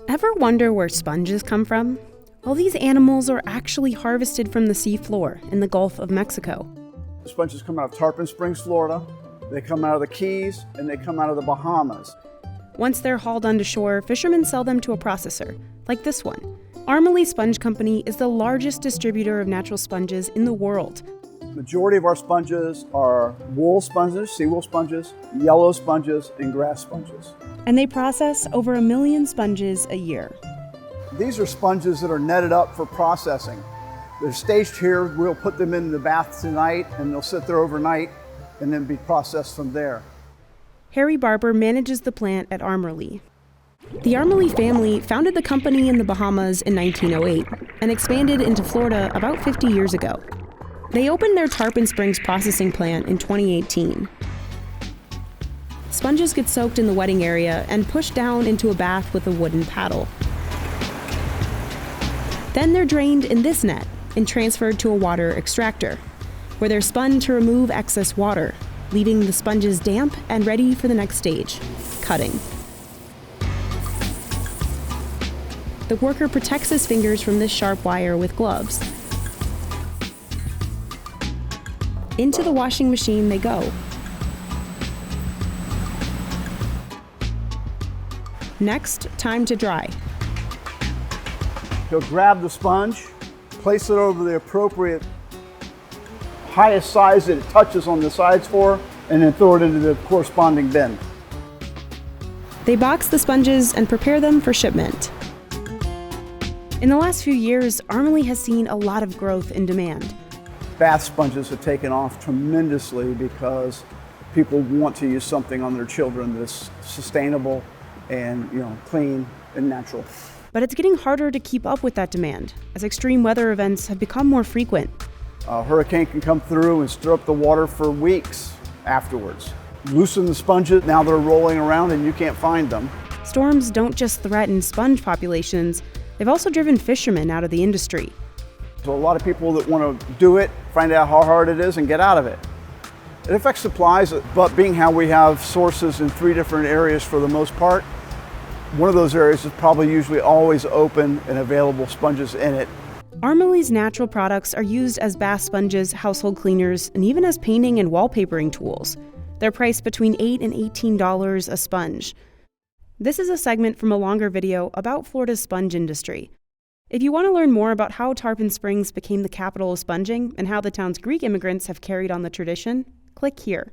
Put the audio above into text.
Ever wonder where sponges come from? Well, these animals are actually harvested from the seafloor in the Gulf of Mexico. Sponges come out of Tarpon Springs, Florida. They come out of the Keys, and they come out of the Bahamas. Once they're hauled onto shore, fishermen sell them to a processor, like this one. Armaly Sponge Company is the largest distributor of natural sponges in the world. The majority of our sponges are wool sponges, seawool sponges, yellow sponges, and grass sponges. And they process over 1 million sponges a year. These are sponges that are netted up for processing. They're staged here. We'll put them in the bath tonight, and they'll sit there overnight and then be processed from there. Harry Barber manages the plant at Armaly. The Armaly family founded the company in the Bahamas in 1908 and expanded into Florida about 50 years ago. They opened their Tarpon Springs processing plant in 2018. Sponges get soaked in the wetting area and pushed down into a bath with a wooden paddle. Then they're drained in this net and transferred to a water extractor, where they're spun to remove excess water, leaving the sponges damp and ready for the next stage, cutting. The worker protects his fingers from this sharp wire with gloves. Into the washing machine they go. Next, time to dry. He'll grab the sponge, place it over the appropriate highest size that it touches on the sides for, and then throw it into the corresponding bin. They box the sponges and prepare them for shipment. In the last few years, Armaly has seen a lot of growth in demand. Bath sponges have taken off tremendously because people want to use something on their children that's sustainable and clean and natural. But it's getting harder to keep up with that demand as extreme weather events have become more frequent. A hurricane can come through and stir up the water for weeks afterwards. Loosen the sponges, now they're rolling around and you can't find them. Storms don't just threaten sponge populations, they've also driven fishermen out of the industry. So a lot of people that want to do it, find out how hard it is and get out of it. It affects supplies, but being how we have sources in 3 different areas for the most part, one of those areas is probably usually always open and available sponges in it. Armaly's natural products are used as bath sponges, household cleaners, and even as painting and wallpapering tools. They're priced between $8 and $18 a sponge. This is a segment from a longer video about Florida's sponge industry. If you want to learn more about how Tarpon Springs became the capital of sponging and how the town's Greek immigrants have carried on the tradition, click here.